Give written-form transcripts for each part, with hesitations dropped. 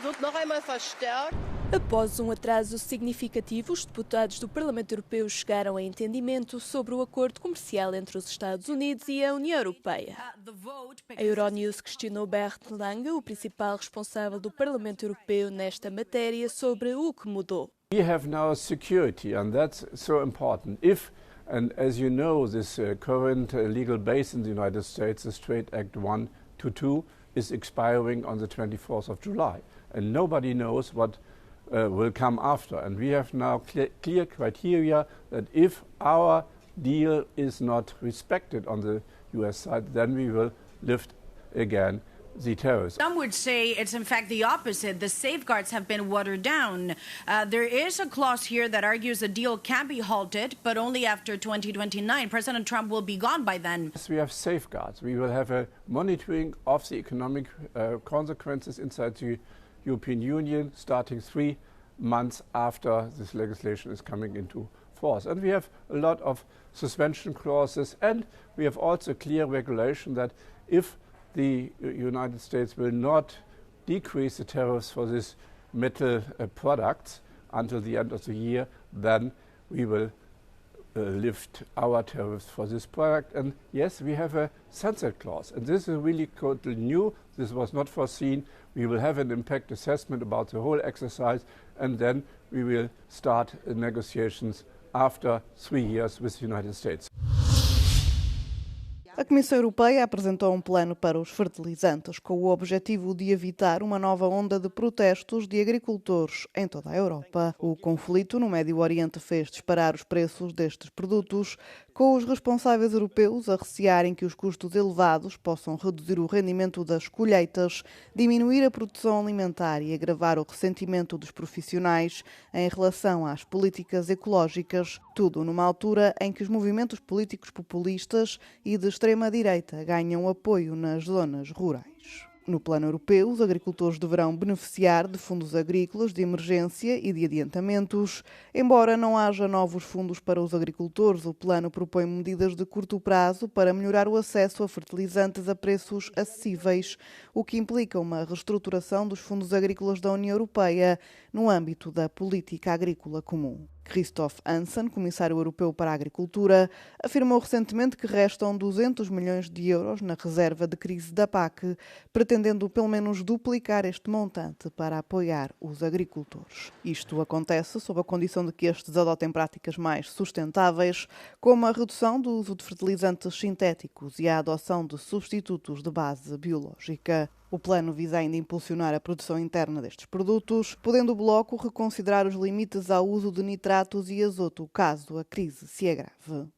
wird noch einmal verstärkt. Após um atraso significativo, os deputados do Parlamento Europeu chegaram a entendimento sobre o acordo comercial entre os Estados Unidos e a União Europeia. A Euronews questionou Bert Lange, o principal responsável do Parlamento Europeu nesta matéria, sobre o que mudou. We have now security, and that's so important. And as you know, this current legal base in the United States, the Trade Act 122, is expiring on the 24th of July. And nobody knows what will come after. And we have now clear criteria that if our deal is not respected on the US side, then we will lift again the tariffs. Some would say it's in fact the opposite. The safeguards have been watered down. There is a clause here that argues the deal can be halted, but only after 2029. President Trump will be gone by then. Yes, we have safeguards. We will have a monitoring of the economic consequences inside the European Union starting 3 months after this legislation is coming into force. And we have a lot of suspension clauses, and we have also clear regulation that if the United States will not decrease the tariffs for these metal products until the end of the year, then we will lift our tariffs for this product. And yes, we have a sunset clause, and this is really totally new. This was not foreseen. We will have an impact assessment about the whole exercise, and then we will start negotiations after 3 years with the United States. A Comissão Europeia apresentou um plano para os fertilizantes com o objetivo de evitar uma nova onda de protestos de agricultores em toda a Europa. O conflito no Médio Oriente fez disparar os preços destes produtos, com os responsáveis europeus a recearem que os custos elevados possam reduzir o rendimento das colheitas, diminuir a produção alimentar e agravar o ressentimento dos profissionais em relação às políticas ecológicas, tudo numa altura em que os movimentos políticos populistas e de extrema-direita ganham apoio nas zonas rurais. No plano europeu, os agricultores deverão beneficiar de fundos agrícolas de emergência e de adiantamentos. Embora não haja novos fundos para os agricultores, o plano propõe medidas de curto prazo para melhorar o acesso a fertilizantes a preços acessíveis, o que implica uma reestruturação dos fundos agrícolas da União Europeia no âmbito da política agrícola comum. Christoph Hansen, comissário europeu para a agricultura, afirmou recentemente que restam 200 milhões de euros na reserva de crise da PAC, pretendendo pelo menos duplicar este montante para apoiar os agricultores. Isto acontece sob a condição de que estes adotem práticas mais sustentáveis, como a redução do uso de fertilizantes sintéticos e a adoção de substitutos de base biológica. O plano visa ainda impulsionar a produção interna destes produtos, podendo o bloco reconsiderar os limites ao uso de nitratos e azoto, caso a crise se agrave.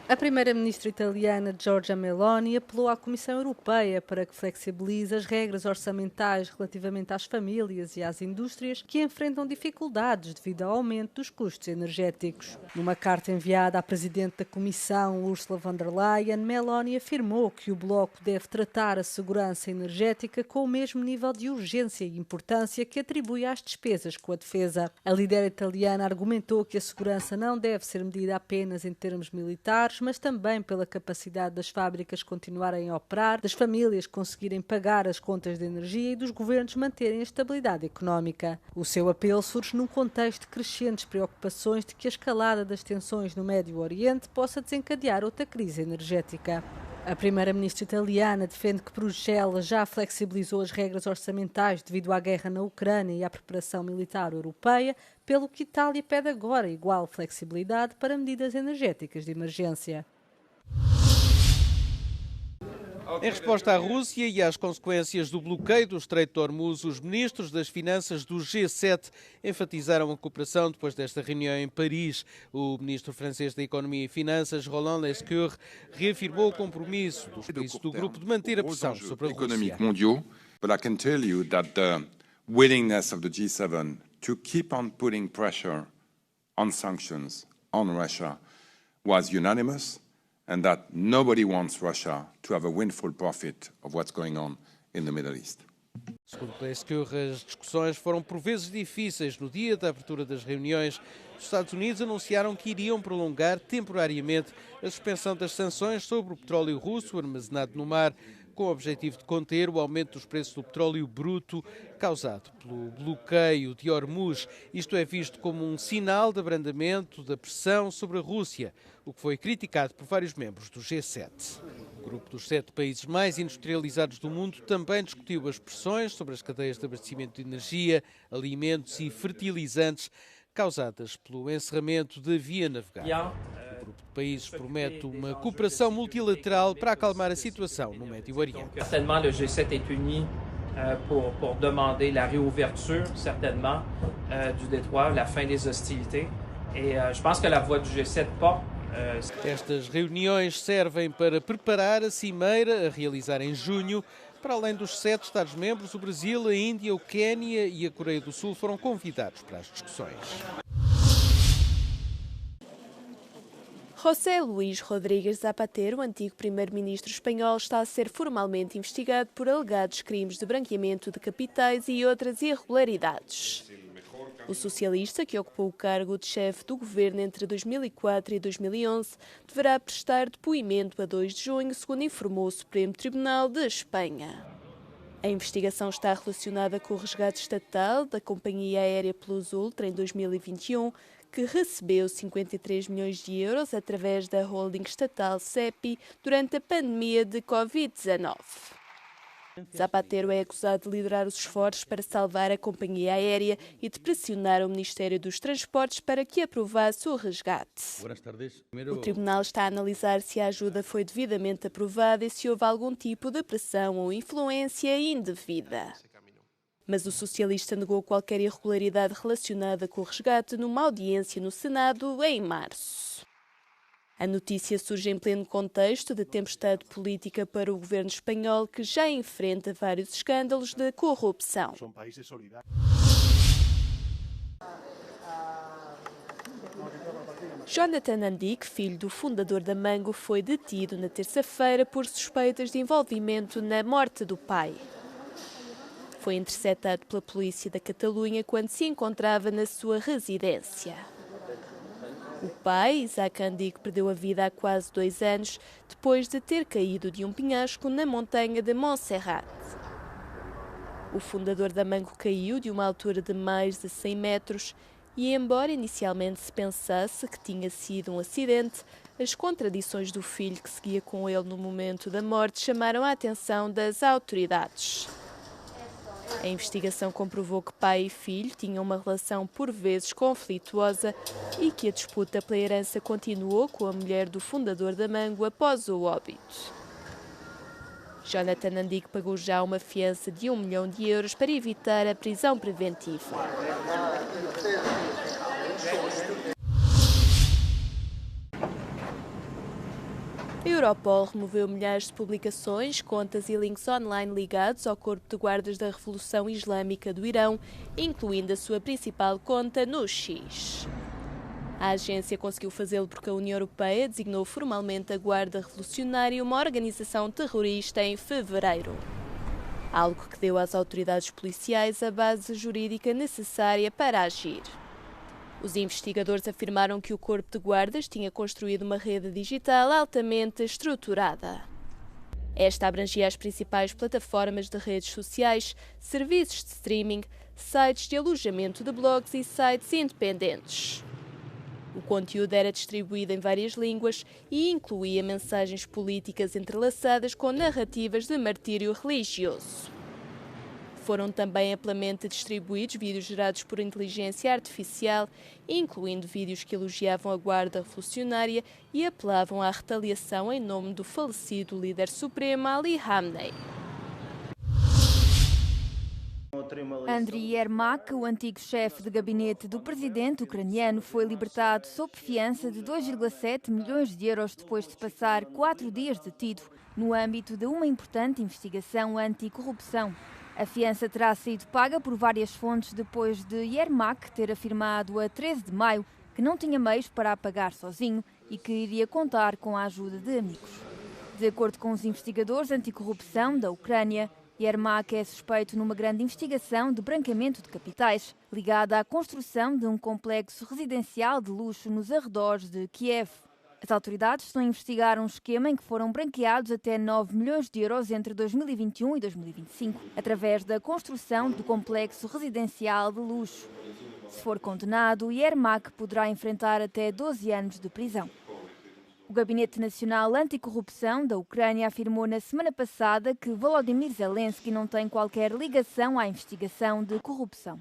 A primeira-ministra italiana Giorgia Meloni apelou à Comissão Europeia para que flexibilize as regras orçamentais relativamente às famílias e às indústrias que enfrentam dificuldades devido ao aumento dos custos energéticos. Numa carta enviada à Presidente da Comissão, Ursula von der Leyen, Meloni afirmou que o bloco deve tratar a segurança energética com o mesmo nível de urgência e importância que atribui às despesas com a defesa. A líder italiana argumentou que a segurança não deve ser medida apenas em termos militares, mas também pela capacidade das fábricas continuarem a operar, das famílias conseguirem pagar as contas de energia e dos governos manterem a estabilidade económica. O seu apelo surge num contexto de crescentes preocupações de que a escalada das tensões no Médio Oriente possa desencadear outra crise energética. A primeira-ministra italiana defende que Bruxelas já flexibilizou as regras orçamentais devido à guerra na Ucrânia e à preparação militar europeia, pelo que Itália pede agora igual flexibilidade para medidas energéticas de emergência. Em resposta à Rússia e às consequências do bloqueio do Estreito de Hormuz, os ministros das Finanças do G7 enfatizaram a cooperação depois desta reunião em Paris. O ministro francês da Economia e Finanças, Roland Lescure, reafirmou o compromisso dos países do grupo de manter a pressão sobre a Rússia. But I can tell you that the willingness of the G7 to keep on putting pressure on sanctions on Russia was unanimous, and that nobody wants Russia to have a windfall profit of what's going on in the Middle East. Segundo Lescure, as discussões foram por vezes difíceis. No dia da abertura das reuniões, os Estados Unidos anunciaram que iriam prolongar temporariamente a suspensão das sanções sobre o petróleo russo armazenado no mar. com o objetivo de conter o aumento dos preços do petróleo bruto causado pelo bloqueio de Hormuz. Isto é visto como um sinal de abrandamento da pressão sobre a Rússia, o que foi criticado por vários membros do G7. O grupo dos 7 países mais industrializados do mundo também discutiu as pressões sobre as cadeias de abastecimento de energia, alimentos e fertilizantes causadas pelo encerramento da via navegável. O grupo de países promete uma cooperação multilateral para acalmar a situação no Médio Oriente. Certainement, le G7 est uni pour demander la réouverture, certainement, du détroit, la fin des hostilités. Et je pense que la voix du G7 porte. Estas reuniões servem para preparar a cimeira a realizar em junho. Para além dos 7 Estados-membros, o Brasil, a Índia, o Quénia e a Coreia do Sul foram convidados para as discussões. José Luís Rodrígues Zapatero, antigo primeiro-ministro espanhol, está a ser formalmente investigado por alegados crimes de branqueamento de capitais e outras irregularidades. O socialista, que ocupou o cargo de chefe do governo entre 2004 e 2011, deverá prestar depoimento a 2 de junho, segundo informou o Supremo Tribunal de Espanha. A investigação está relacionada com o resgate estatal da companhia aérea Plus Ultra em 2021, que recebeu 53 milhões de euros através da holding estatal CEPI durante a pandemia de Covid-19. Zapatero é acusado de liderar os esforços para salvar a companhia aérea e de pressionar o Ministério dos Transportes para que aprovasse o resgate. O tribunal está a analisar se a ajuda foi devidamente aprovada e se houve algum tipo de pressão ou influência indevida. Mas o socialista negou qualquer irregularidade relacionada com o resgate numa audiência no Senado em março. A notícia surge em pleno contexto de tempestade política para o governo espanhol, que já enfrenta vários escândalos de corrupção. Jonathan Andic, filho do fundador da Mango, foi detido na terça-feira por suspeitas de envolvimento na morte do pai. Foi interceptado pela polícia da Catalunha quando se encontrava na sua residência. O pai, Isaac Andic, perdeu a vida há quase 2 anos, depois de ter caído de um penhasco na montanha de Montserrat. O fundador da Mango caiu de uma altura de mais de 100 metros e, embora inicialmente se pensasse que tinha sido um acidente, as contradições do filho que seguia com ele no momento da morte chamaram a atenção das autoridades. A investigação comprovou que pai e filho tinham uma relação por vezes conflituosa e que a disputa pela herança continuou com a mulher do fundador da Mango após o óbito. Jonathan Andic pagou já uma fiança de 1 milhão de euros para evitar a prisão preventiva. A Europol removeu milhares de publicações, contas e links online ligados ao Corpo de Guardas da Revolução Islâmica do Irão, incluindo a sua principal conta no X. A agência conseguiu fazê-lo porque a União Europeia designou formalmente a Guarda Revolucionária uma organização terrorista em fevereiro. Algo que deu às autoridades policiais a base jurídica necessária para agir. Os investigadores afirmaram que o Corpo de Guardas tinha construído uma rede digital altamente estruturada. Esta abrangia as principais plataformas de redes sociais, serviços de streaming, sites de alojamento de blogs e sites independentes. O conteúdo era distribuído em várias línguas e incluía mensagens políticas entrelaçadas com narrativas de martírio religioso. Foram também amplamente distribuídos vídeos gerados por inteligência artificial, incluindo vídeos que elogiavam a Guarda Revolucionária e apelavam à retaliação em nome do falecido líder supremo Ali Khamenei. Andriy Yermak, o antigo chefe de gabinete do presidente ucraniano, foi libertado sob fiança de 2,7 milhões de euros depois de passar 4 dias detido no âmbito de uma importante investigação anticorrupção. A fiança terá sido paga por várias fontes depois de Yermak ter afirmado a 13 de maio que não tinha meios para a pagar sozinho e que iria contar com a ajuda de amigos. De acordo com os investigadores anticorrupção da Ucrânia, Yermak é suspeito numa grande investigação de branqueamento de capitais, ligada à construção de um complexo residencial de luxo nos arredores de Kiev. As autoridades estão a investigar um esquema em que foram branqueados até 9 milhões de euros entre 2021 e 2025, através da construção do complexo residencial de luxo. Se for condenado, Yermak poderá enfrentar até 12 anos de prisão. O Gabinete Nacional Anticorrupção da Ucrânia afirmou na semana passada que Volodymyr Zelensky não tem qualquer ligação à investigação de corrupção.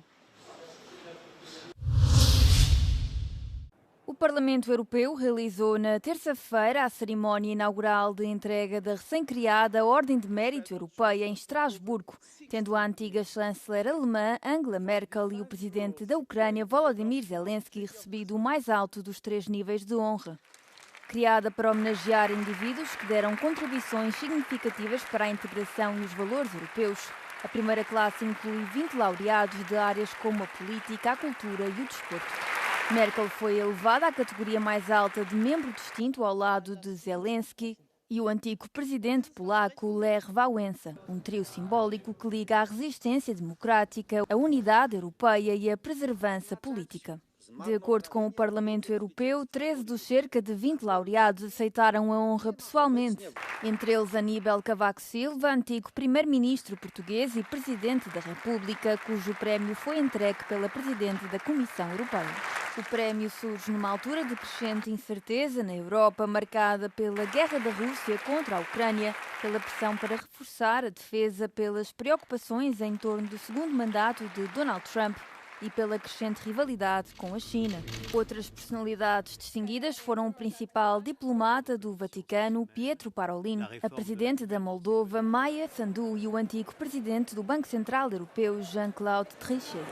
O Parlamento Europeu realizou na terça-feira a cerimónia inaugural de entrega da recém-criada Ordem de Mérito Europeia em Estrasburgo, tendo a antiga chanceler alemã Angela Merkel e o presidente da Ucrânia Volodymyr Zelensky recebido o mais alto dos 3 níveis de honra. Criada para homenagear indivíduos que deram contribuições significativas para a integração e os valores europeus, a primeira classe inclui 20 laureados de áreas como a política, a cultura e o desporto. Merkel foi elevada à categoria mais alta de membro distinto ao lado de Zelensky e o antigo presidente polaco Lech Wałęsa, um trio simbólico que liga a resistência democrática, a unidade europeia e a preservança política. De acordo com o Parlamento Europeu, 13 dos cerca de 20 laureados aceitaram a honra pessoalmente, entre eles Aníbal Cavaco Silva, antigo primeiro-ministro português e presidente da República, cujo prémio foi entregue pela presidente da Comissão Europeia. O prémio surge numa altura de crescente incerteza na Europa, marcada pela guerra da Rússia contra a Ucrânia, pela pressão para reforçar a defesa, pelas preocupações em torno do segundo mandato de Donald Trump e pela crescente rivalidade com a China. Outras personalidades distinguidas foram o principal diplomata do Vaticano, Pietro Parolin, a presidente da Moldova, Maia Sandu, e o antigo presidente do Banco Central Europeu, Jean-Claude Trichet.